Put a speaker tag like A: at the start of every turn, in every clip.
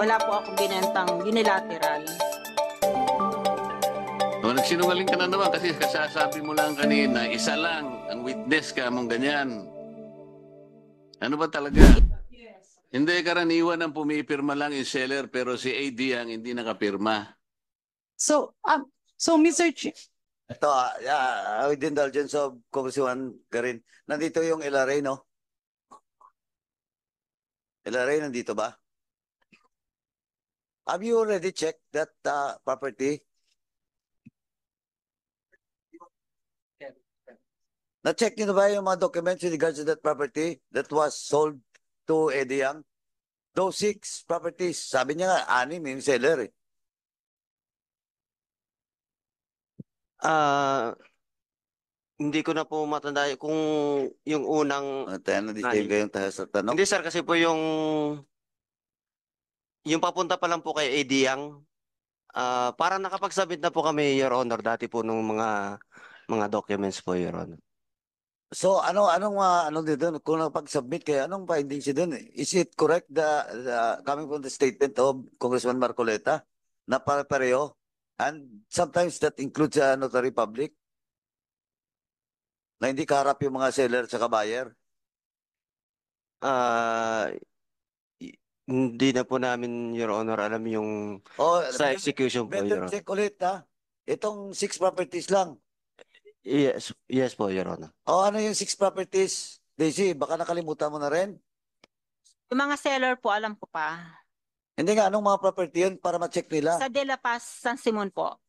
A: Wala po akong binentang unilateral.
B: O, nagsinungaling ka na naman kasi kasasabi mo lang kanina, isa lang, ang witness ka mong ganyan. Ano ba talaga? Hindi, karaniwan ang pumipirma lang yung seller pero si AD ang hindi nakapirma.
C: So, Mr. Chair,
D: Ito, with the indulgence of Congressman Garin, nandito yung LRA, no? LRA, nandito ba? Have you already checked that property? Na-check nyo na ba yung mga documents with regards to that property that was sold to Eddie Yang? Those 6 properties, sabi niya nga, 6 yung seller eh.
E: Hindi ko na po matanda kung yung unang
D: Tayo na disable kayong tayo sa tanong.
E: hindi sir kasi po yung papunta pa lang po kay AD Yang parang nakapagsubmit na po kami, Your Honor, dati po nung mga documents po, Your Honor.
D: So anong dito kung napag-submit kayo, anong findings doon? Is it correct coming from the statement of Congressman Marcoleta na pare-pareho? And sometimes that includes notary public na hindi kaharap yung mga seller sa buyer.
E: Hindi na po namin, Your Honor, alam yung sa execution po,
D: Better
E: Your Honor.
D: check ulit ha. Itong 6 properties lang.
E: Yes po, Your Honor.
D: Ano yung 6 properties? Daisy, baka nakalimutan mo na rin?
A: Yung mga seller po, alam ko pa.
D: Hindi nga, anong mga property yun para ma-check nila?
A: Sa De La Paz, San Simon po.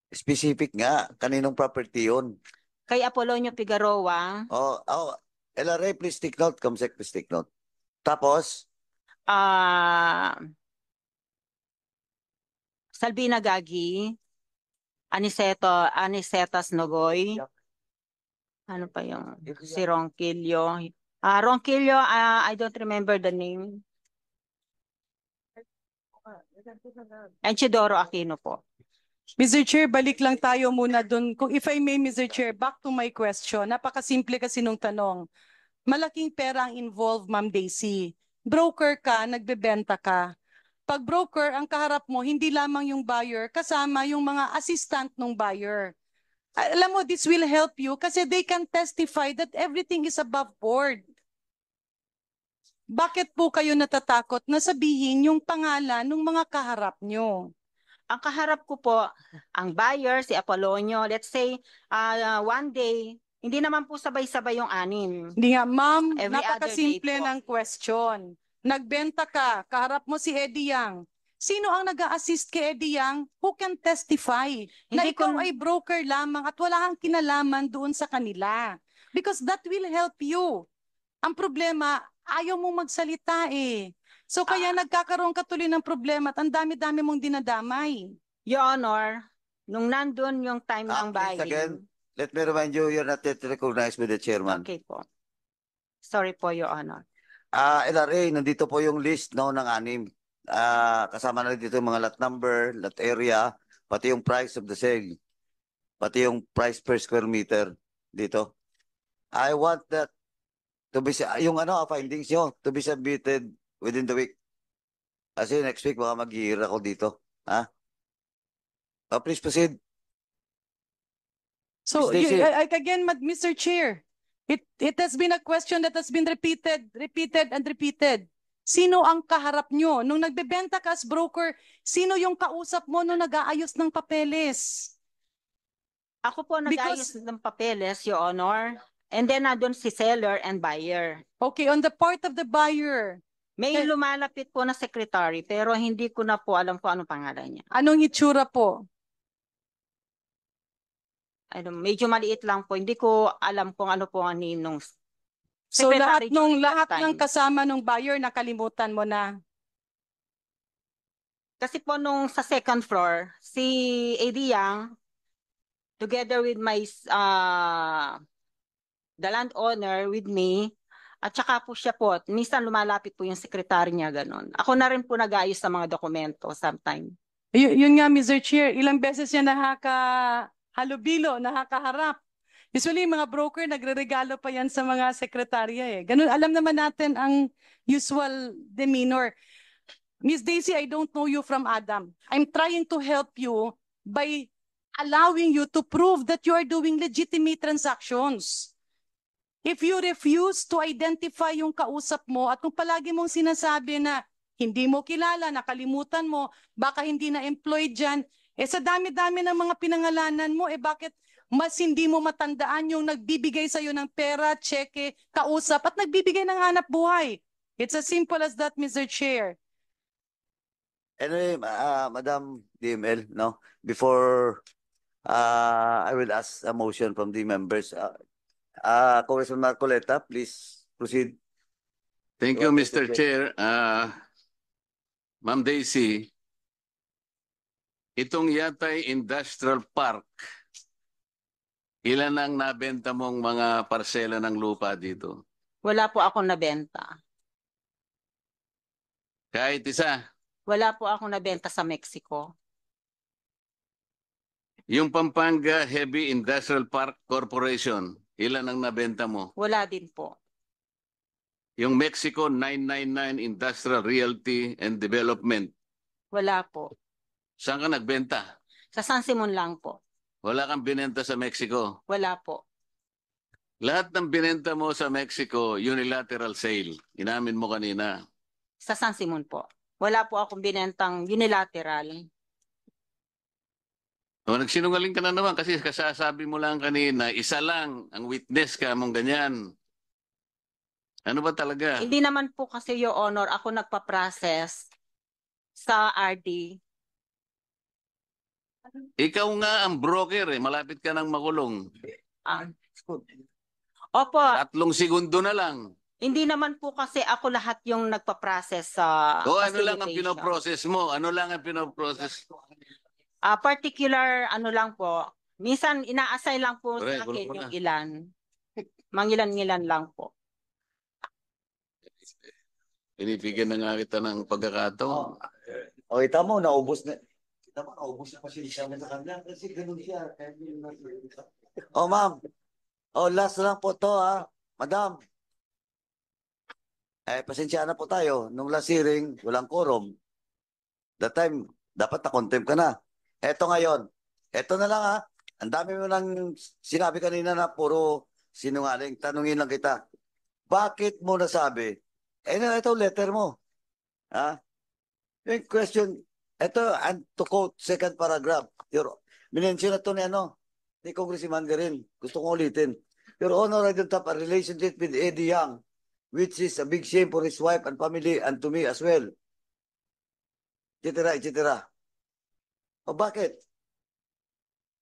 D: Specific nga, kaninong property yun?
A: Kay Apolonio Figueroa,
D: LRA, please take note. Comsec, please take note. Tapos,
A: Salvina Gagi, Anicetas Nogoy, ano pa yung si Ronquillo. Ronquillo, I don't remember the name. And Chidoro Aquino po.
C: Mr. Chair, balik lang tayo muna dun. Kung if I may, Mr. Chair, back to my question. Napakasimple kasi nung tanong. Malaking pera ang involved, Ma'am Daisy. Broker ka, nagbebenta ka. Pag broker, ang kaharap mo, hindi lamang yung buyer, kasama yung mga assistant ng buyer. Alam mo, this will help you kasi they can testify that everything is above board. Bakit po kayo natatakot na sabihin yung pangalan ng mga kaharap nyo?
A: Ang kaharap ko po, ang buyer, si Apolonio, let's say, one day, hindi naman po sabay-sabay yung 6.
C: Hindi nga, ma'am,
A: Every
C: napakasimple
A: other day po.
C: ng question. Nagbenta ka, kaharap mo si Eddie Yang. Sino ang nag-a-assist kay Eddie Yang who can testify na
A: Hindi
C: ikaw
A: ko-
C: ay broker lamang at wala kang kinalaman doon sa kanila? Because that will help you. Ang problema, ayaw mong magsalita eh. So kaya nagkakaroon ka tuloy ng problema at ang dami-dami mong dinadamay.
A: Your Honor, nung nandun yung time ng
D: please again,
A: buying.
D: let me remind you, you're not yet recognized by the chairman.
A: Okay po. Sorry po, Your Honor.
D: LRA, nandito po yung list no, ng 6. Kasama na dito yung mga lot number, lot area, pati yung price of the sale, pati yung price per square meter dito. I want that to be, yung findings nyo, to be submitted within the week. Kasi next week, baka mag-i-hear ako dito. Ha? Please proceed.
C: So
D: Miss Daisy.
C: again, Mr. Chair, it has been a question that has been repeated and repeated. Sino ang kaharap nyo? Nung nagbebenta ka as broker, sino yung kausap mo nung nag-aayos ng papeles?
A: Ako po nag-ayos ng papeles, Your Honor. And then nandun si seller and buyer.
C: Okay, on the part of the buyer,
A: May lumalapit po na secretary pero hindi ko na po alam kung anong pangalan niya.
C: anong itsura po?
A: Medyo maliit lang po. Hindi ko alam kung ano po ang ninong.
C: So
A: Secretary during that
C: lahat ng
A: time.
C: kasama ng buyer nakalimutan mo na.
A: Kasi po nung sa second floor, si AD Yang, together with my, the landowner with me, at saka po siya po, minsan lumalapit po yung sekretary niya, ganon. Ako na rin po nag-ayos sa mga dokumento sometime.
C: Yun nga, Mr. Chair, ilang beses niya nakakahalubilo, nakakaharap. Usually, yung mga broker, nagre-regalo pa yan sa mga sekretarya eh. Ganun, alam naman natin ang usual demeanor. Miss Daisy, I don't know you from Adam. I'm trying to help you by allowing you to prove that you are doing legitimate transactions. If you refuse to identify yung kausap mo at kung palagi mong sinasabi na hindi mo kilala, nakalimutan mo, baka hindi na employed dyan, sa dami-dami ng mga pinangalanan mo, bakit mas hindi mo matandaan yung nagbibigay sa'yo ng pera, cheque, kausap, at nagbibigay ng hanap buhay? It's as simple as that, Mr. Chair.
D: Anyway, Madam DML, no, before I will ask a motion from the members. Congressman Marcoleta, please proceed.
B: Thank you, Mr. Chair. Ma'am Daisy, itong Yatay Industrial Park, ilan ang nabenta mong mga parsela ng lupa dito?
A: Wala po akong nabenta.
B: Kahit isa.
A: Wala po akong nabenta sa Mexico.
B: Yung Pampanga Heavy Industrial Park Corporation, ilan ang nabenta mo?
A: Wala din po.
B: Yung Mexico 999 Industrial Realty and Development,
A: Wala po.
B: saan ka nagbenta?
A: Sa San Simon lang po.
B: Wala kang binenta sa Mexico.
A: Wala po.
B: Lahat ng binenta mo sa Mexico, unilateral sale. Inamin mo kanina.
A: Sa San Simon po. Wala po akong binentang unilateral.
B: O, nagsinungaling ka na naman kasi kasasabi mo lang kanina, isa lang ang witness ka mong ganyan. Ano ba talaga?
A: Hindi naman po kasi, Your Honor, ako nagpa-process sa RD.
B: Ikaw nga ang broker eh. Malapit ka nang makulong.
A: Ah. Opo,
B: 3 segundo na lang.
A: hindi naman po kasi ako lahat yung nagpa-process sa
B: O ano lang ang
A: facilitation.
B: pinoprocess mo? Ano lang ang pinoprocess?
A: Particular ano lang po. Minsan ina-assign lang po
B: Correct,
A: sa akin
B: gulong mo
A: yung
B: na.
A: ilan. Mangilan-ngilan lang po.
B: Binibigyan na nga kita ng pagkakataon.
D: O, kita mo, naubos na. Kita mo, naubos na pasensya mo sa kanya kasi ganun siya. O, ma'am. O, last na lang po to, ha. Madam. Pasensya na po tayo. Nung last hearing, walang quorum. That time, dapat na-contempt ka na. Eto ngayon. Eto na lang, ha. Ang dami mo nang sinabi kanina na puro sinungaling. Tanungin lang kita. Bakit mo nasabi? Ito letter mo. Ha? Yung question, ito, and to quote, second paragraph. Minention na to ni Congressman Garin. Gusto kong ulitin. Your Honor, I don't have a relationship with Eddie Yang, which is a big shame for his wife and family and to me as well. Etc. etc. O bakit?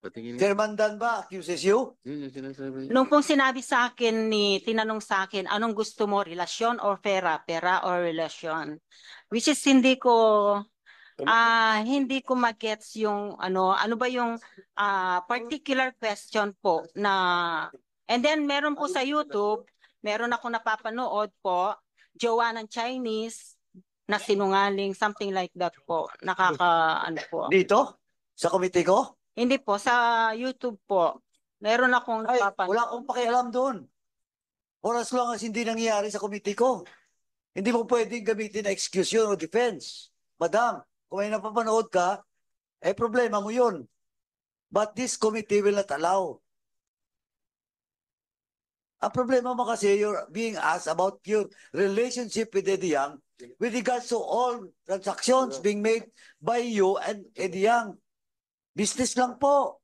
B: Patingin nga.
D: Chairman Dan ba accuses you?
B: Yun yung sinasabi.
A: Nung pong sinabi sa akin tinanong sa akin, anong gusto mo, relasyon or pera? Pera or relasyon? Which is hindi ko magets yung ano ba yung particular question po na, and then meron po sa YouTube, meron ako napapanood po, jowa ng Chinese na sinungaling, something like that po. Ano po.
D: Dito? Sa komite ko?
A: Hindi po, sa YouTube po. Meron akong
D: Ay,
A: napapanood.
D: wala akong pakialam doon. For as long as hindi nangyayari sa komite ko. Hindi mo pwedeng gamitin na excuse yun o defense. Madam, kung may napapanood ka, problema mo yun. But this committee will not allow. Ang problema mo kasi, you're being asked about your relationship with Eddie Yang with regards to all transactions being made by you and Eddie Yang. Business lang po.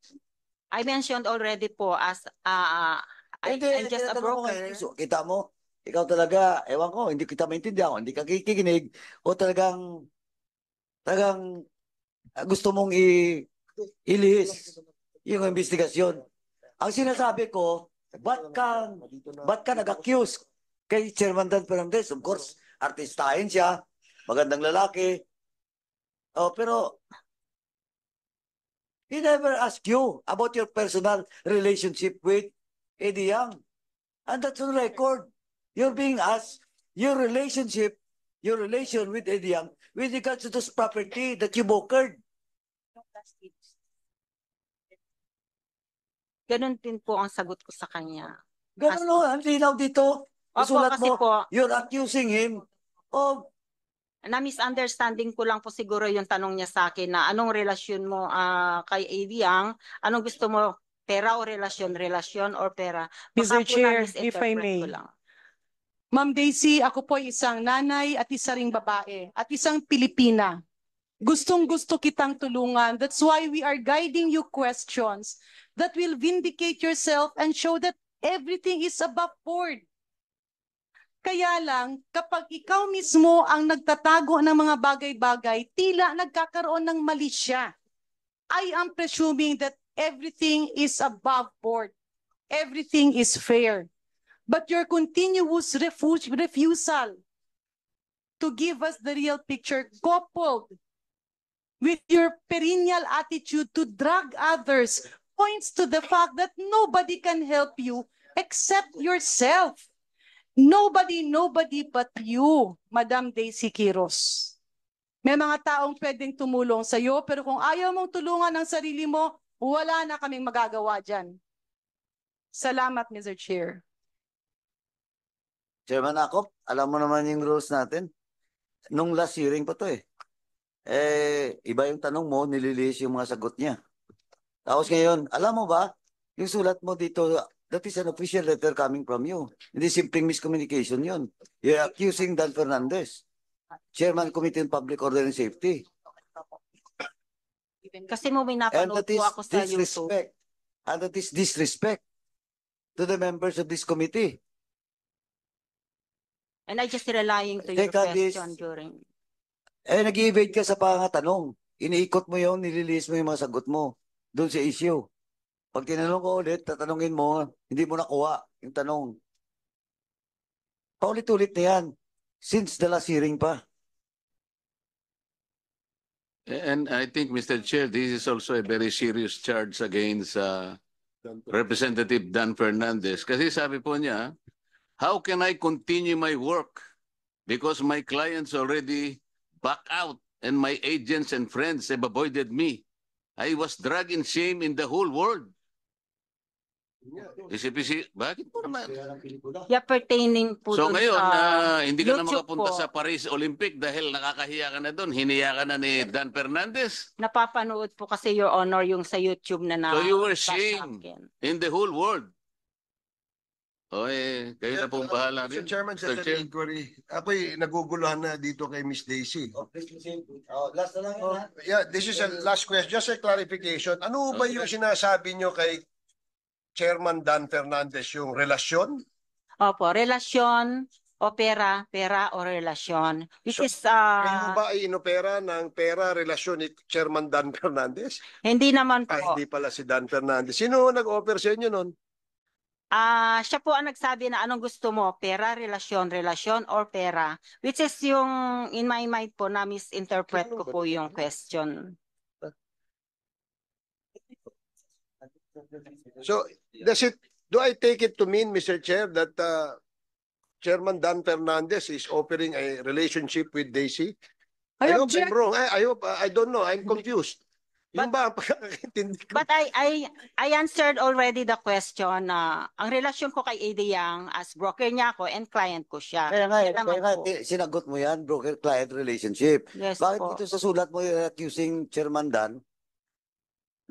A: I mentioned already po as I'm just a broker.
D: So, kita mo, ikaw talaga, ewan ko, hindi kita maintindihan, hindi ka kikinig, o talagang gusto mong ilihis yung investigasyon. Ang sinasabi ko, ba't ka nag-accuse kay Chairman Dan Fernandez? Of course, artistahin siya, magandang lalaki. Pero he never asked you about your personal relationship with Eddie Yang. And that's on record. You're being asked your relation with Eddie Yang with regards to this property that you brokered.
A: Ganun din po ang sagot ko sa kanya.
D: Ganun no, ang linaw dito.
A: Opo,
D: Isulat
A: kasi
D: mo,
A: po,
D: you're accusing him of
A: na-misunderstanding ko lang po siguro yung tanong niya sa akin na anong relasyon mo kay AD Yang? Anong gusto mo? Pera o relasyon? Relasyon or pera?
C: Mr.
A: Baka po
C: Chair, if I
A: na-misinterpret
C: may.
A: ko lang.
C: Ma'am Daisy, ako po ay isang nanay at isa ring babae at isang Pilipina. Gustong-gusto kitang tulungan. That's why we are guiding you questions that will vindicate yourself and show that everything is above board. Kaya lang, kapag ikaw mismo ang nagtatago ng mga bagay-bagay, tila nagkakaroon ng mali siya. I am presuming that everything is above board. Everything is fair. But your continuous refusal to give us the real picture, coupled with your perennial attitude to drag others, points to the fact that nobody can help you except yourself. Nobody but you, Madam Daisy Quiros. May mga taong pwedeng tumulong sa iyo, pero kung ayaw mong tulungan ang sarili mo, wala na kaming magagawa dyan. Salamat, Mr. Chair.
D: Chairman Akop, alam mo naman yung rules natin. Nung last hearing pa to eh. Iba yung tanong mo, nililis yung mga sagot niya. Tapos ngayon, alam mo ba, yung sulat mo dito, that is an official letter coming from you. Hindi simpleng miscommunication yun. You're accusing Dan Fernandez, Chairman Committee on Public Order and Safety.
A: Kasi mo may
D: And
A: napanood
D: that is
A: po ako sa YouTube.
D: disrespect. And that is disrespect to the members of this committee.
A: And I just relying to your
D: Teka,
A: question during.
D: Nag-evade ka sa pangatanong. Iniikot mo yun, nililis mo yung mga sagot mo doon sa issue. Pag tinanong ko ulit, tatanungin mo, hindi mo nakuha yung tanong. Paulit-ulit na yan. Since the last hearing pa.
B: And I think, Mr. Chair, this is also a very serious charge against Representative Dan Fernandez. Kasi sabi po niya, how can I continue my work? Because my clients already back out and my agents and friends have avoided me. I was dragged in shame in the whole world. Isip-isip, bakit po naman?
A: Yeah, pertaining po
B: So
A: dun
B: ngayon,
A: sa
B: hindi ka na
A: YouTube
B: makapunta
A: po.
B: sa Paris Olympic dahil nakakahiya ka na doon. Hiniya ka na ni Dan Fernandez.
A: Napapanood po kasi, Your Honor, yung sa YouTube na
B: So you were
A: sa
B: shamed
A: akin.
B: in the whole world. O kayo na pong bahala rin.
F: Mr. Chairman,
B: Mr.
F: sa
B: Chair.
F: inquiry, ako'y naguguluhan na dito kay Miss Daisy.
D: Last na lang yun, ha?
F: Yeah, this is a last question, just a clarification. Ano ba yung sinasabi nyo kay Chairman Dan Fernandez, yung relasyon?
A: Opo, relasyon o pera, pera o relasyon. Which
F: So,
A: is,
F: Kayo ba ay inopera ng pera relasyon ni Chairman Dan Fernandez?
A: hindi naman po.
F: Hindi pala si Dan Fernandez. Sino nag-offer sa inyo nun?
A: Siya po ang nagsabi na anong gusto mo, pera, relasyon, relasyon or pera. Which is yung, in my mind po, na misinterpret ko po yung question.
F: So, do I take it to mean, Mr. Chair, that Chairman Dan Fernandez is offering a relationship with Daisy? I hope I'm wrong. I hope, I don't know. I'm confused. Yung ba ang pagkakaintindi ko?
A: But I answered already the question na ang relasyon ko kay AD Yang as broker niya ako and client ko siya.
D: Kaya nga,
A: Yan naman po.
D: sinagot mo yan, broker-client relationship.
A: Yes
D: Bakit
A: po.
D: dito sa sulat mo yung accusing Chairman Dan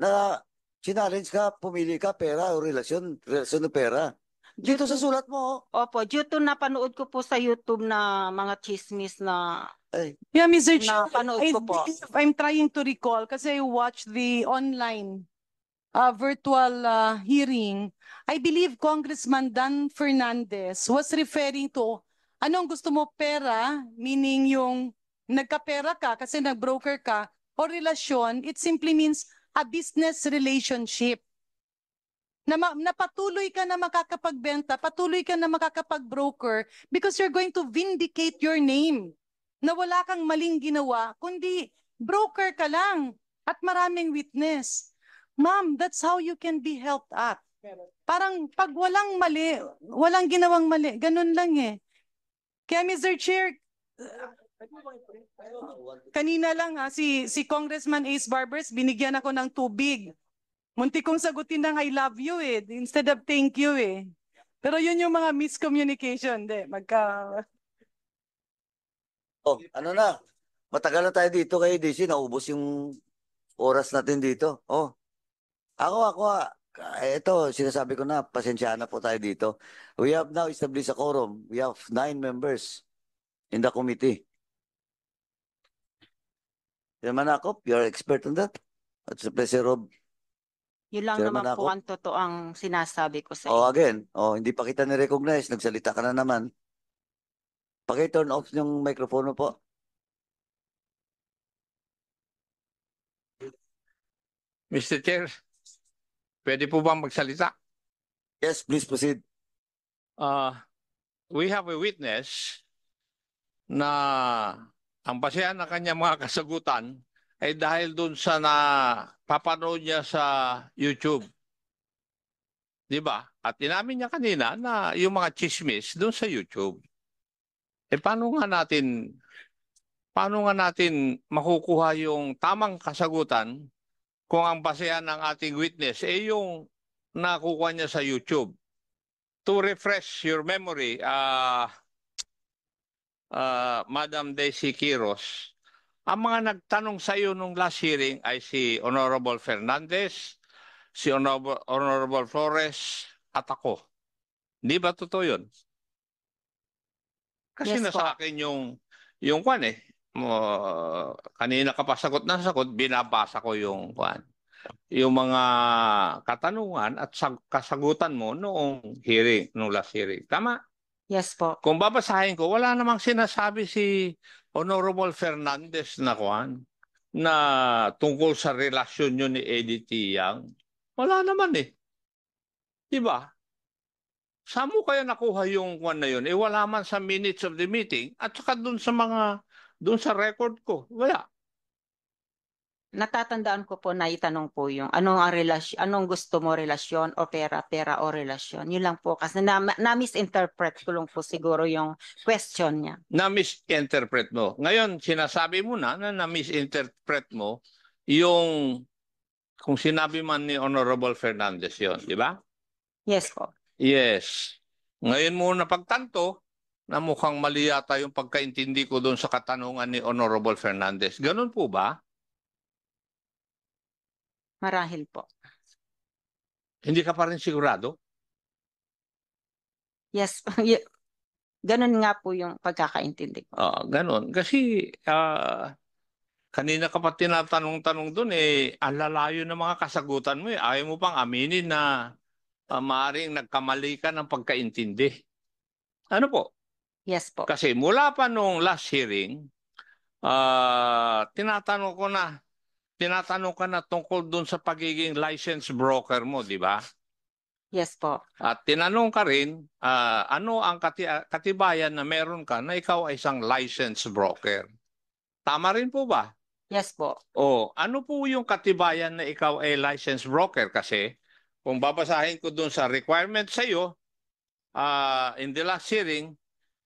D: na challenge ka, pumili ka, pera o relasyon o pera? Dito sa sulat mo.
A: Opo, due to napanood ko po sa YouTube na mga chismis na
C: Yeah, Mr. Chair,
A: napanood ko po.
C: I'm trying to recall kasi I watched the online virtual hearing. I believe Congressman Dan Fernandez was referring to anong gusto mo, pera, meaning yung nagkapera ka kasi nagbroker ka, o relasyon, it simply means a business relationship. Na patuloy ka na makakapagbenta, patuloy ka na makakapag-broker because you're going to vindicate your name. Na wala kang maling ginawa, kundi broker ka lang at maraming witness. Ma'am, that's how you can be helped out. Parang pag walang mali, walang ginawang mali, ganun lang eh. Kaya Mr. Chair, kanina lang si Congressman Ace Barbers, binigyan ako ng tubig. Muntik kong sagutin ng I love you eh, instead of thank you eh. Pero yun yung mga miscommunication, di,
D: Oh, ano na? Matagal na tayo dito kay DC, naubos yung oras natin dito. Oh, ako, ito, sinasabi ko na, pasensya na po tayo dito. We have now established a quorum. We have 9 members in the committee. Chairman Akop, you're expert on that. It's a pleasure of...
A: Yun lang
D: Chairman
A: naman po
D: ako.
A: ang totoong sinasabi ko sa
D: Oh,
A: inyo.
D: again, hindi pa kita ni-recognize. Nagsalita ka na naman. Paki-turn off yung microphone mo po.
G: Mr. Chair, pwede po bang magsalita?
D: Yes, please proceed.
G: We have a witness na ang basehan ng kanyang mga kasagutan ay dahil dun sa napapanood niya sa YouTube. Di ba? At inamin niya kanina na yung mga chismis dun sa YouTube. Paano nga natin makukuha yung tamang kasagutan kung ang basehan ng ating witness yung nakukuha niya sa YouTube? To refresh your memory, Madam Daisy Quiros, ang mga nagtanong sa iyo nung last hearing ay si Honorable Fernandez, si Honorable Flores, at ako. Di ba totoo yun? Kasi
A: Yes,
G: nasa
A: po.
G: akin yung kwan eh. Kanina ka pa sagot na sagot, binabasa ko yung kwan. Yung mga katanungan at kasagutan mo noong hearing, noong last hearing. Tama?
A: Yes po.
G: Kung babasahin ko, wala namang sinasabi si Honorable Fernandez na kwan na tungkol sa relasyon nyo ni Edith Yang. Wala naman eh. Diba? Saan mo kaya nakuha yung kwan na yun? Wala man sa minutes of the meeting at saka dun sa record ko. Wala.
A: Natatandaan ko po na itanong po yung anong gusto mo, relasyon o pera, pera o relasyon. Yun lang po kasi na-misinterpret ko lang po siguro yung question niya.
G: Na-misinterpret mo. Ngayon, sinasabi mo na na-misinterpret mo yung kung sinabi man ni Honorable Fernandez yon, di ba?
A: Yes po.
G: Yes. Ngayon mo napagtanto na mukhang mali yata yung pagkaintindi ko doon sa katanungan ni Honorable Fernandez. Ganun po ba?
A: Marahil po.
G: Hindi ka pa rin sigurado?
A: Yes. Ganun nga po yung pagkakaintindi ko.
G: Ganun. Kasi kanina ka pa tinatanong-tanong doon ang lalayo ng mga kasagutan mo Ayaw mo pang aminin na maaaring nagkamali ka ng pagkaintindi. Ano po?
A: Yes po.
G: Kasi mula pa nung last hearing, tinatanong ka na tungkol doon sa pagiging license broker mo, di ba?
A: Yes po.
G: At tinanong ka rin, ano ang katibayan na meron ka na ikaw ay isang license broker? Tama rin po ba?
A: Yes po.
G: Ano po yung katibayan na ikaw ay license broker? Kasi kung babasahin ko doon sa requirement sa iyo, in the last hearing,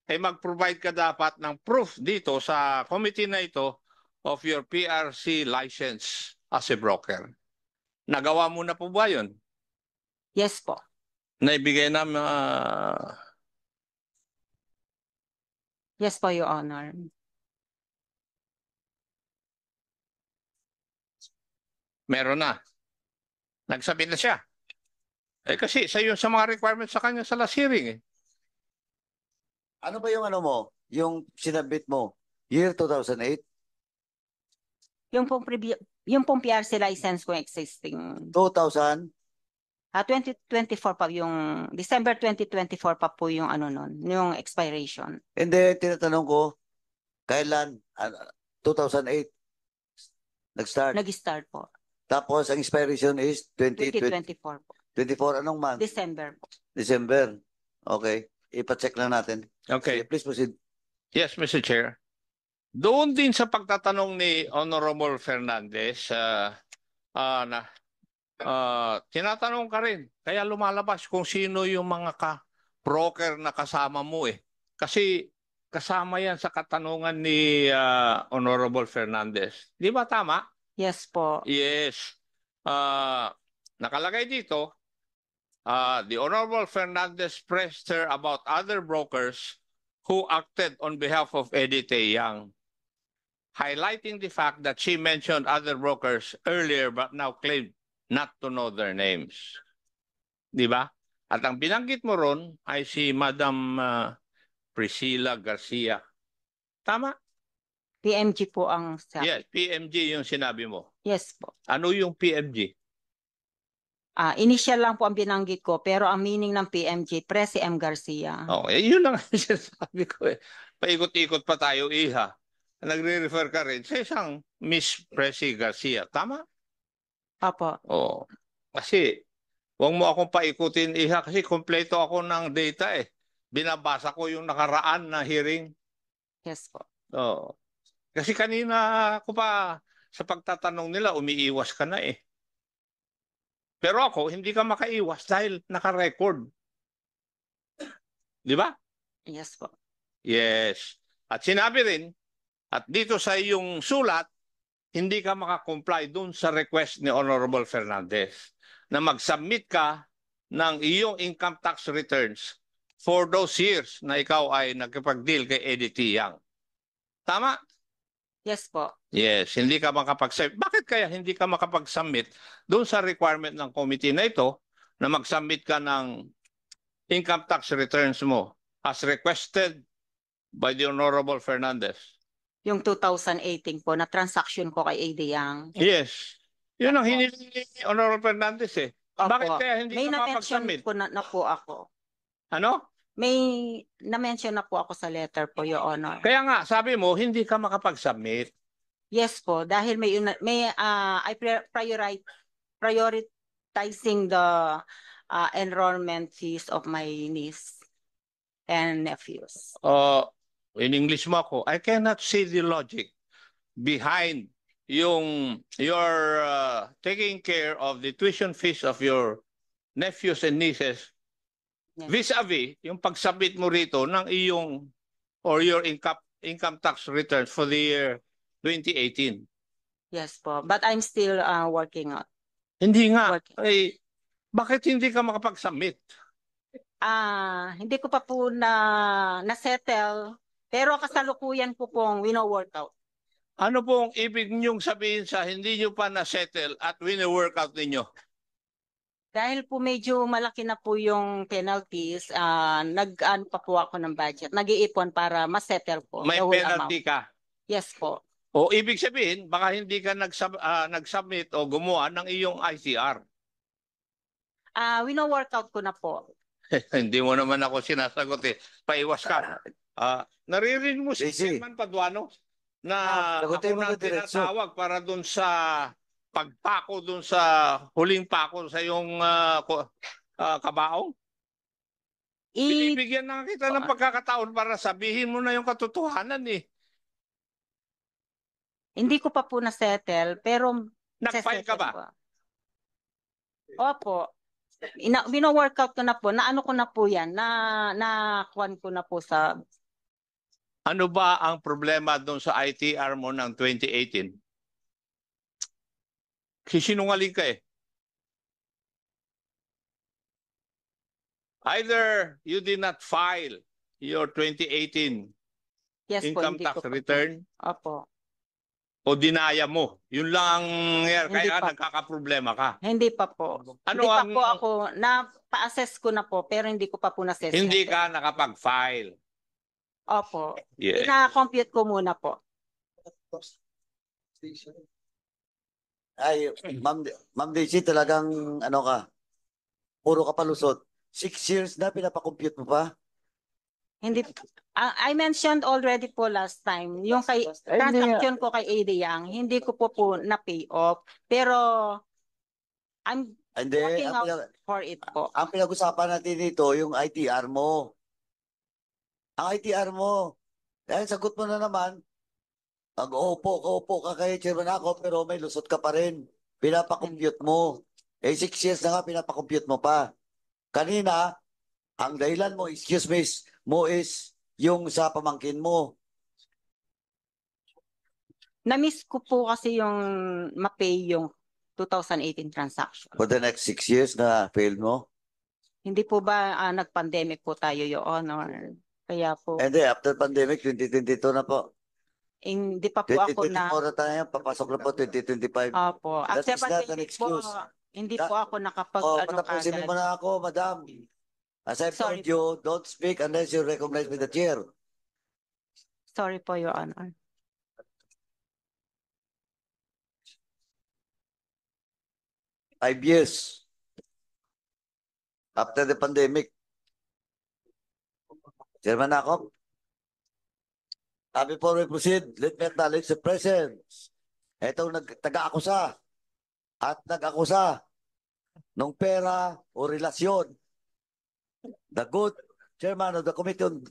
G: mag-provide ka dapat ng proof dito sa committee na ito of your PRC license as a broker. Nagawa mo na po ba yun?
A: Yes po.
G: Naibigay na
A: Yes po, Your Honor.
G: meron na. Nagsabi na siya. Kasi sa mga requirements sa kanya sa last hearing
D: Ano ba yung ano mo? Yung sinabit mo? Year 2008?
A: Yung pong PRC license ko existing.
D: 2000?
A: 2024 pa yung December 2024 pa po yung yung expiration.
D: Hindi, tinatanong ko, kailan? 2008? Nag-start?
A: Nag-start po.
D: Tapos, ang expiration is
A: 2024 po.
D: 24, anong month?
A: December po.
D: December. Okay. Ipa-check lang natin.
G: Okay.
D: Sige, please proceed.
G: Yes, Mr. Chair. Doon din sa pagtatanong ni Honorable Fernandez, tinatanong ka rin. Kaya lumalabas kung sino yung mga broker na kasama mo Kasi kasama yan sa katanungan ni Honorable Fernandez. Di ba tama?
A: Yes po.
G: Yes. nakalagay dito, the Honorable Fernandez pressed her about other brokers who acted on behalf of Edith Yang, highlighting the fact that she mentioned other brokers earlier but now claimed not to know their names. Di ba? At ang binanggit mo ron ay si Madam Priscilla Garcia. Tama?
A: PMG po ang sabi.
G: Yes, PMG yung sinabi mo.
A: Yes po.
G: Ano yung PMG?
A: Initial lang po ang binanggit ko, pero ang meaning ng PMG, Presi M. Garcia.
G: Yun lang ang sinasabi ko eh. Paikot-ikot pa tayo, Iha. Nagre-refer ka rin sa isang Miss Presi Garcia. Tama?
A: Opo.
G: Oo. Kasi, huwag mo akong paikutin, Iha, kasi kompleto ako ng data eh. Binabasa ko yung nakaraan na hearing.
A: Yes po.
G: Oo. Kasi kanina ko pa sa pagtatanong nila, umiiwas ka na eh. Pero ako, hindi ka makaiwas dahil naka-record. Di ba?
A: Yes po.
G: Yes. At sinabi rin, at dito sa iyong sulat, hindi ka makakomply dun sa request ni Honorable Fernandez na mag-submit ka ng iyong income tax returns for those years na ikaw ay nagkipag-deal kay Edith Yang. Tama?
A: Yes po.
G: Yes, hindi ka makapag-submit. Bakit kaya hindi ka makapag-submit doon sa requirement ng committee na ito na mag-submit ka ng income tax returns mo as requested by the Honorable Fernandez?
A: Yung 2018 po na transaction ko kay AD Yang.
G: Yes. Yun ang hinili ni Honorable Fernandez eh.
A: Opo.
G: Bakit kaya hindi
A: May
G: ka
A: na-mention
G: makapag-submit?
A: po na po ako.
G: Ano?
A: May na-mention na po ako sa letter po, Your Honor.
G: Kaya nga, sabi mo, hindi ka makapag-submit.
A: Yes po, dahil prioritizing the enrollment fees of my niece and nephews.
G: In English mo ako, I cannot see the logic behind your taking care of the tuition fees of your nephews and nieces
A: Yes.
G: vis-a-vis yung pag-submit mo rito ng iyong or your income tax returns for the year 2018.
A: Yes po, but I'm still working on.
G: Hindi nga.
A: Working.
G: Ay, bakit hindi ka makapag-submit?
A: Hindi ko pa po na-settle, pero kasalukuyan ko pong wino-workout.
G: Ano pong ibig niyong sabihin sa hindi niyo pa na-settle at wino-workout ninyo?
A: Dahil po medyo malaki na po yung penalties, nag-ano pa po ako ng budget. Nag-iipon para ma-settle po.
G: May
A: the whole
G: penalty
A: amount.
G: ka.
A: Yes po.
G: O ibig sabihin, baka hindi ka nag-submit o gumawa ng iyong ICR.
A: Wino-workout ko na po.
G: Hindi mo naman ako sinasagot eh. Paiwas ka. Naririnig mo si
D: Daisy.
G: Chairman Paduano na
D: sagutin
G: ako
D: mo
G: na
D: na diretso.
G: tinatawag para dun sa pagpako dun sa huling pako sa iyong kabaong. Binibigyan na kita ng pagkakataon para sabihin mo na yung katotohanan eh.
A: Hindi ko pa po na-settle, pero
G: Nag-file ka ba?
A: po. Opo. Wino-workout ko na po. Naano ko na po yan. Na-kuhan ko na po sa...
G: Ano ba ang problema dun sa ITR mo ng 2018? Sinungaling ka eh. Either you did not file your 2018
A: Yes po,
G: income
A: hindi
G: tax
A: ko pa po.
G: return
A: Opo.
G: o dinaya mo. Yun lang ang nangyari.
A: Hindi
G: Kaya
A: pa.
G: nagkakaproblema ka.
A: Hindi pa po.
G: Ano
A: Hindi pa
G: ang-
A: po ako. Na-assess ko na po, pero hindi ko pa po na-assess.
G: Hindi ka nakapag-file.
A: Opo.
G: Yeah.
A: Ina-compute ko muna po.
D: Ay, Ma'am Daisy, talagang ano ka, puro ka palusot. 6 years na pinapakompute mo pa?
A: Hindi. I mentioned already po last time, yung kay
D: Ay, hindi
A: transaction ko kay AD Yang, hindi ko po na-pay off. Pero I'm
D: Hindi,
A: working
D: ang,
A: out for it po.
D: ang pinag-usapan natin dito, yung ITR mo. Ang ITR mo. Dahil sagot mo na naman, upo ka kay Chairman ako, pero may lusot ka pa rin. Pinapakompute mo. 6 years na nga, pinapakompute mo pa. Kanina, ang dahilan mo, excuse me, mo is yung sa pamangkin mo.
A: Na-miss ko po kasi yung ma-pay yung 2018 transaction.
D: For the next 6 years na failed mo?
A: Hindi po ba nag-pandemic po tayo, Your Honor? Kaya po,
D: And then after pandemic, 2022 na po.
A: hindi pa po ako
D: 2024 na tayo, papasok na po 2025.
A: Opo.
D: That
A: After
D: is not an
A: pandemic po,
D: excuse.
A: hindi po ako nakapag
D: Oh,
A: ano
D: patapusin mo
A: kagad.
D: muna ako, madam. As I've
A: Sorry
D: told you, don't speak unless you recognize me the chair.
A: Sorry po, Your Honor.
D: Five years after the pandemic. Chairman Akop, before we proceed, let me acknowledge the presence. Itong taga-akusa at nag-akusa ng pera o relasyon. The good chairman of the Committee on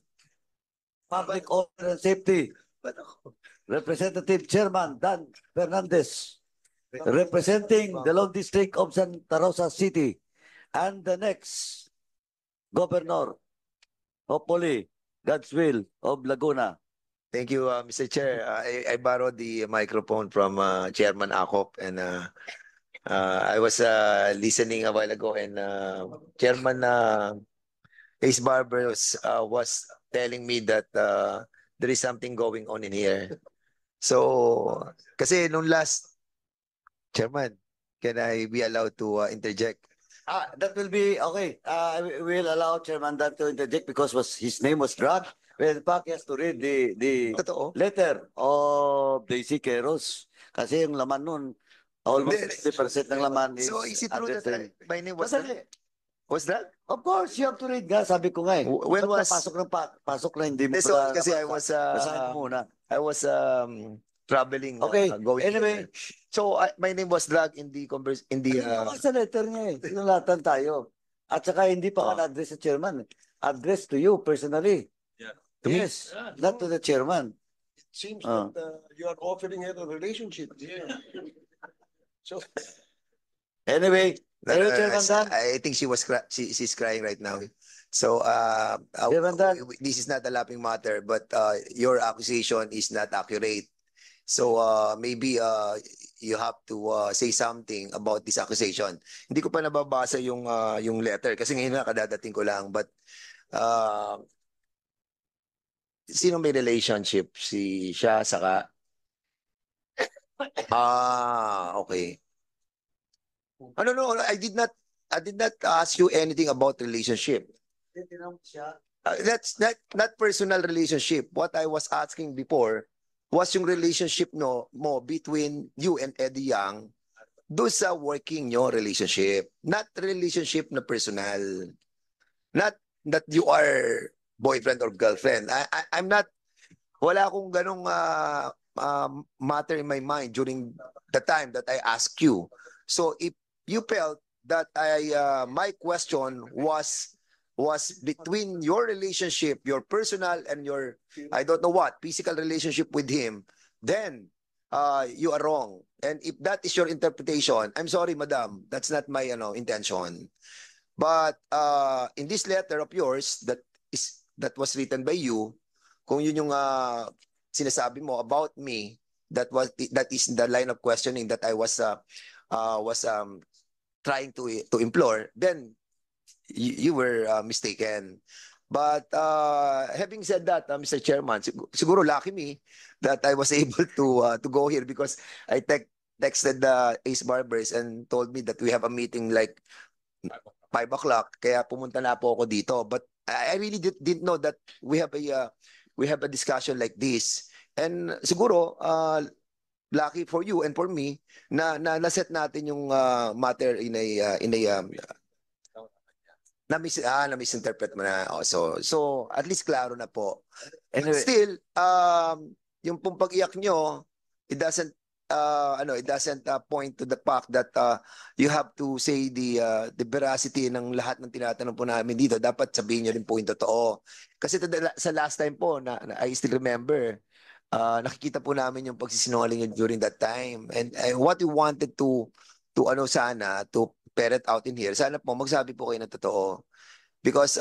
D: Public Order and Safety, Representative Chairman Dan Fernandez, representing the Law District of Santa Rosa City, and the next Governor, hopefully, God's will, of Laguna.
H: Thank you, Mr. Chair. I borrowed the microphone from Chairman Akop, and I was listening a while ago, and Chairman Ace Barber was telling me that there is something going on in here. So, kasi nung last, Chairman, can I be allowed to interject?
D: That will be okay. I will allow Chairman Dan to interject because his name was dragged. Well, in fact, he has to read the
H: Totoo.
D: letter of Daisy Queros. Kasi yung laman nun, almost
H: Hindi.
D: 60% ng laman is
H: So, is it true that
D: addressed
H: my name was
D: Sandali.
H: was that?
D: Of course, you have to read nga. Sabi ko nga eh.
H: When
D: Ba't
H: was-
D: pasok na hindi mo
H: So,
D: pala
H: kasi
D: nabasa? Basahin mo muna.
H: I was traveling,
D: Okay,
H: going.
D: anyway.
H: So, my name was dragged in the
D: Ano sa letter niya eh. Sinulatan tayo. At saka hindi pa ka na-address sa chairman. Address to you personally.
H: To me?
D: Yes, not to the chairman.
F: Seems
D: Ah.
F: that you are offering her a relationship. So,
D: Anyway, Chairman Dan.
H: I think she's crying right now. So,
D: Chairman Dan.
H: this is not a laughing matter, but your accusation is not accurate. So, maybe you have to say something about this accusation. Hindi ko pa nababasa yung letter kasi ngayon na kadadating ko lang. But, sino may relationship? Siya saka? Okay. No, I did not ask you anything about relationship. That's not personal relationship. What I was asking before was yung relationship mo between you and Eddie Yang do sa working nyo relationship. Not relationship na personal. Not that you are boyfriend or girlfriend. I'm not, wala akong ganong matter in my mind during the time that I asked you. So if you felt that my question was between your relationship, your personal and your, I don't know what, physical relationship with him, then you are wrong. And if that is your interpretation, I'm sorry, madam, that's not my intention. But in this letter of yours that was written by you, kung yun yung sinasabi mo about me, that is the line of questioning that I was trying to implore, then you were mistaken. But having said that, Mr. Chairman, siguro lucky me that I was able to go here because I texted the Ace Barbers and told me that we have a meeting like 5 o'clock. Kaya pumunta na po ako dito. But I really didn't know that we have a discussion like this. And siguro lucky for you and for me na set natin yung matter in a na misinterpret mo na. So at least klaro na po. And
D: Anyway.
H: still yung pong pag-iyak nyo, it doesn't point to the fact that you have to say the veracity ng lahat ng tinatanong po namin dito. Dapat sabihin nyo rin po yung totoo. Kasi sa last time po na I still remember, nakikita po namin yung pagsisinungaling nyo during that time. And what we wanted to ferret out in here, sana po magsabi po kayo ng totoo. Because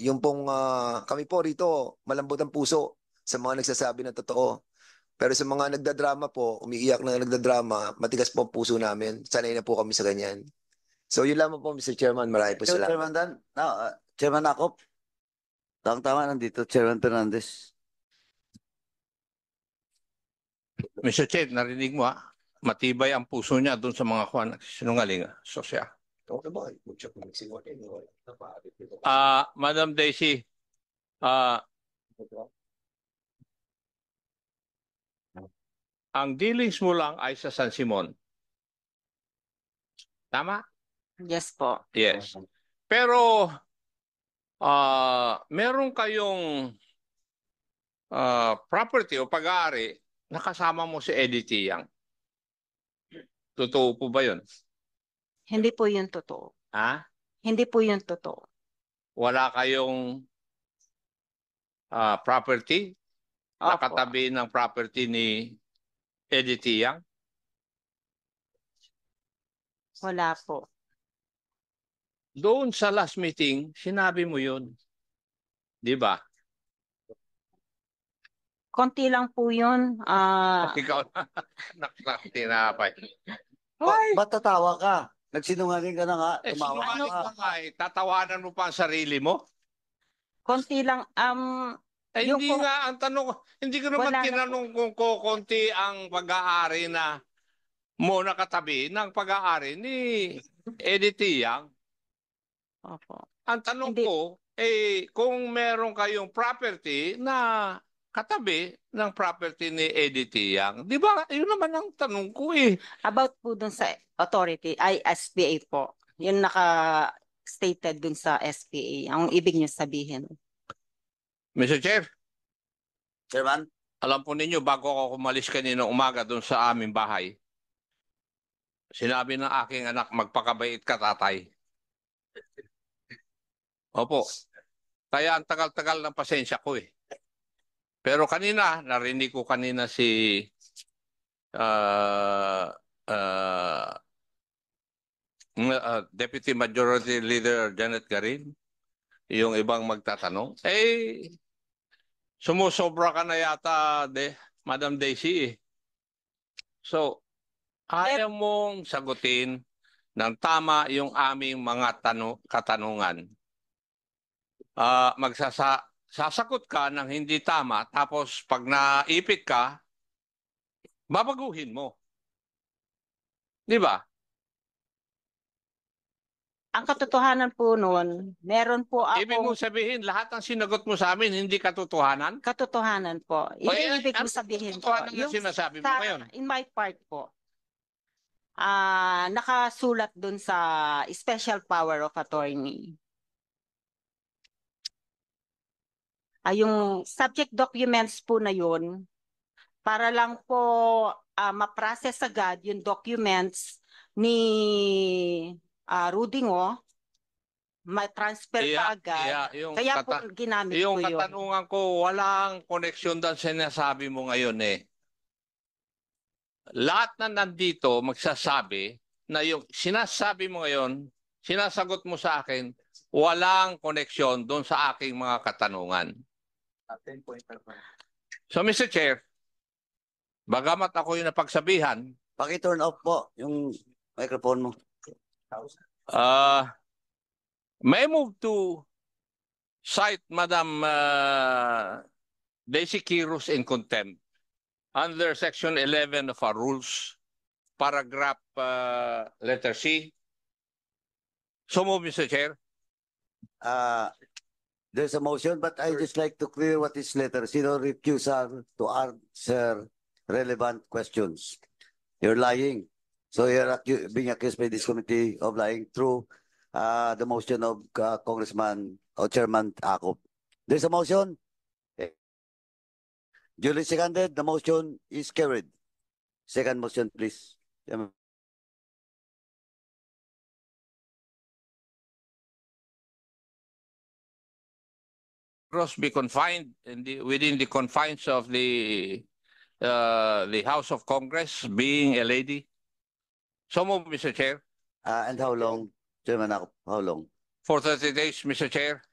H: yung pong kami po rito, malambot ang puso sa mga nagsasabi ng totoo. Pero sa mga nagdadrama po, umiiyak na nagdadrama, matigas po ang puso namin. Sanay na po kami sa ganyan. So yun lamang po, Mr. Chairman. Marami po salamat.
D: Chairman Dan, Chairman Akop, tama nandito, Chairman Fernandez.
G: Mr. Chair, narinig mo matibay ang puso niya doon sa mga sinungaling. So siya. Madam Daisy, ang dealings mo lang ay sa San Simon. Tama?
A: Yes po.
G: Yes. Pero meron kayong property o pag-aari na kasama mo si Eddie Tiang. Totoo po ba yun?
A: Hindi po yun totoo.
G: Ha?
A: Hindi po yun totoo.
G: Wala kayong property na
A: Opo.
G: katabi ng property ni Eddie Tiang?
A: Wala po.
G: Doon sa last meeting, sinabi mo yun. Di ba?
A: Konti lang po yun.
G: Ikaw na tinapay.
D: Ba't tatawa ka? Nagsinungaling ka na nga, tumawa
G: Sinungaling
D: ka.
G: ka nga tatawanan mo pa ang sarili mo?
A: Konti lang. Yung
G: Hindi
A: po-
G: nga ang tanong, hindi ko naman
A: Wala na
G: tinanong kung konti ang pag-aari na mo nakatabi ng pag-aari ni Eddie Tiang.
A: Opo.
G: Ang tanong
A: Hindi.
G: ko, kung meron kayong property na katabi ng property ni Eddie Tiang, di ba? Yun naman ang tanong ko
A: About po dun sa authority, ay SPA po. Yun naka-stated dun sa SPA. Ang ibig niyo sabihin.
G: Mr. Chair,
D: Chairman?
G: alam po ninyo, bago ako umalis kanina umaga doon sa aming bahay, sinabi ng aking anak, magpakabait ka, tatay. Opo. Kaya ang tagal-tagal ng pasensya ko Pero kanina, narinig ko kanina si Deputy Majority Leader Janet Garin, yung ibang magtatanong. Sumusobra ka na yata, Madam Daisy. So, ayaw mong sagutin ng tama yung aming mga katanungan. Sasagot ka ng hindi tama, tapos pag naipit ka, babaguhin mo. Di ba?
A: Ang katotohanan po noon, meron po
G: Ibig
A: akong
G: mong sabihin, lahat ng sinagot mo sa amin, hindi katotohanan?
A: katotohanan po. Yun ang ibig
G: ano
A: ko sabihin po.
G: katotohanan na sinasabi mo ngayon?
A: In my part po, nakasulat dun sa special power of attorney. Yung subject documents po na yun, para lang po ma-process agad yung documents ni Rudy Ngo, ma-transfer pa agad. Kaya po ginamit
G: yung
A: ko yun.
G: katanungan ko, walang koneksyon doon sa sinasabi mo ngayon Lahat na nandito magsasabi na yung sinasabi mo ngayon, sinasagot mo sa akin, walang koneksyon doon sa aking mga katanungan. So Mr. Chair, bagamat ako yung napagsabihan,
D: Paki-turn off po yung microphone mo.
G: may move to cite Madam Daisy Quiros in contempt under Section 11 of our rules, paragraph letter C. So move, Mr. Chair.
D: There's a motion, but I just like to clear what is letter. Sino refusal to answer relevant questions. You're lying. So you're being accused by this committee of lying through the motion of Congressman or Chairman Akop. There's a motion. Duly seconded. The motion is carried. Second motion, please.
G: Be confined within the confines of the House of Congress, being a lady. So move, Mr. Chair.
D: And how long, Chairman Akop? How long?
G: For 30 days, Mr. Chair.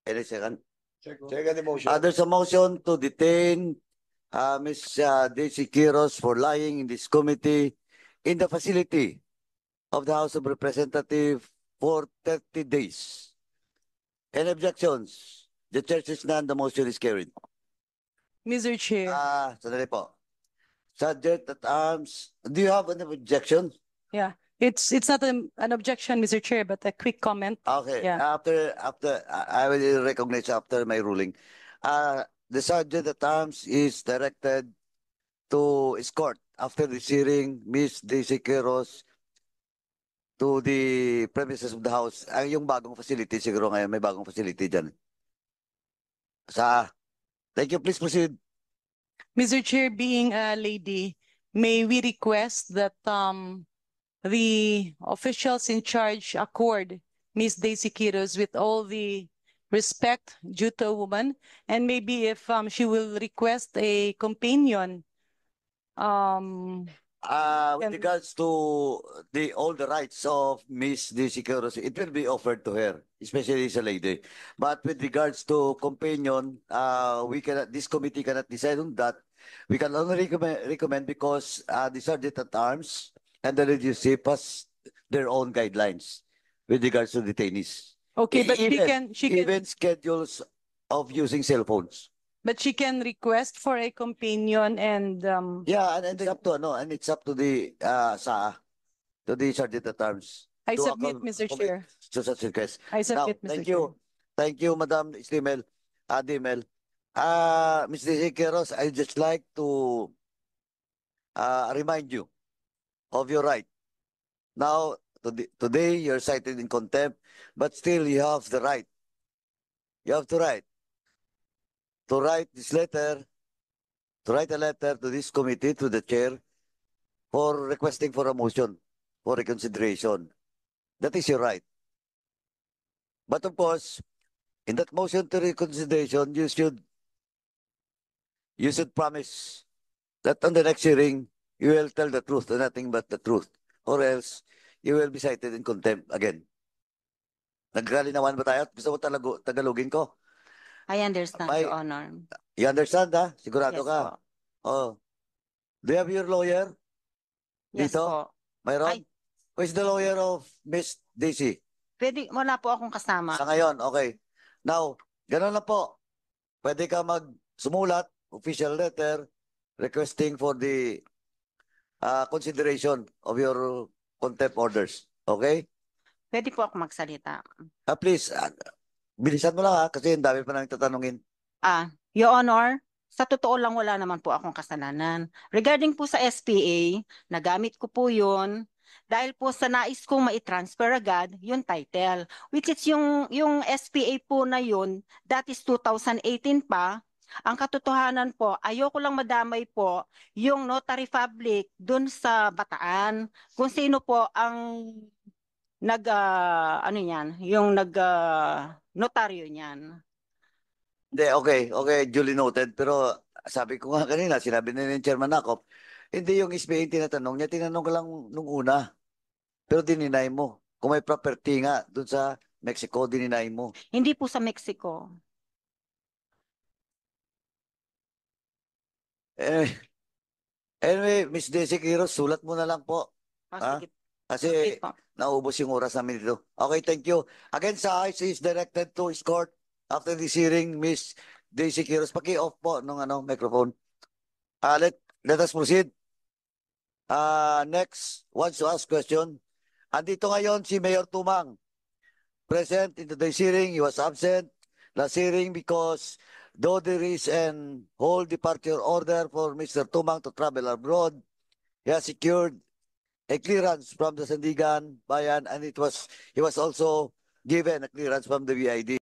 D: Any second?
F: Second the motion.
D: There's a motion to detain Ms. Daisy Quiros for lying in this committee in the facility of the House of Representatives for 30 days. Any objections? The chair is none. The motion is carried.
C: Mr. Chair.
D: Sandali po. Subject at arms. Do you have an objection?
C: Yeah, it's not an objection, Mr. Chair, but a quick comment.
D: Okay.
C: Yeah.
D: After I will recognize after my ruling. The sergeant at arms is directed to escort after this hearing Miss Daisy Quiros to the premises of the house. Ay, yung bagong facility siguro ngayon may bagong facility diyan. Thank you. Please proceed.
C: Mr. Chair, being a lady, may we request that the officials in charge accord Miss Daisy Quiros with all the respect due to a woman, and maybe if she will request a companion.
D: With regards to all the rights of Miss Daisy Quiros, it will be offered to her, especially as a lady. But with regards to companion, this committee cannot decide on that. We can only recommend because the sergeant at arms and the leadership has their own guidelines with regards to detainees.
C: Okay, but
D: Even
C: she can,
D: even schedules of using cell phones.
C: but she can request for a companion and
D: Yeah, and it's up to it's up to the to the sergeant at arms.
C: I
D: to
C: submit,
D: accom-
C: Mr.
D: commit
C: Chair.
D: To such request.
C: I submit, Mr.
D: Thank
C: Chair.
D: you. Thank you, Madam Dimel. Ms. Daisy Quiros, I'd just like to remind you of your right. Now, today you're cited in contempt, but still you have the right. You have to write this letter, to write a letter to this committee, to the chair, for requesting for a motion for reconsideration. That is your right. But of course, in that motion to reconsideration, you should promise that on the next hearing, you will tell the truth and nothing but the truth, or else you will be cited in contempt again. Nagkalinawan ba tayo? Gusto mo Tagalogin ko?
A: I understand,
D: May-
A: Your Honor.
D: You understand, ha? Sigurado
A: Yes
D: ka?
A: po.
D: Oh. Do you have your lawyer?
A: Yes
D: Dito?
A: po.
D: Mayroon? Who is the lawyer of Miss Daisy?
A: Pwede, wala po akong kasama.
D: Sa ngayon, okay. Now, gano'n na po. Pwede ka sumulat, official letter, requesting for the consideration of your contempt orders. Okay?
A: Pwede po ako magsalita.
D: Please, bilisan mo lang ha, kasi ang dami pa nang tatanungin.
A: Your Honor, sa totoo lang wala naman po akong kasalanan. Regarding po sa SPA, nagamit ko po yun dahil po sa nais kong ma-transfer agad yung title. Which is yung SPA po na yun, that is 2018 pa. Ang katotohanan po, ayoko lang madamay po yung notary public dun sa Bataan. Kung sino po ang notaryo niyan.
D: Hindi, okay, duly noted. Pero sabi ko nga kanina, sinabi na ni Chairman Nakop, hindi yung SPA yung tinatanong niya, tinanong ko lang nung una. Pero dininay mo. Kung may property nga dun sa Mexico, dininay mo.
A: Hindi po sa Mexico.
D: Anyway, Miss Daisy Quiros, sulat mo na lang po.
A: Sige.
D: Kasi
A: Okay po.
D: naubos yung oras namin dito. Okay, thank you. Again, sa IC is directed to escort after this hearing, Miss Daisy Quiros. Paki-off po nung microphone. Let us proceed. Next, wants to ask question. Andito ngayon si Mayor Tumang. Present in today's hearing, he was absent last hearing because though there is an whole departure order for Mr. Tumang to travel abroad, he has secured a clearance from the Sandigan Bayan and he was also given a clearance from the BID.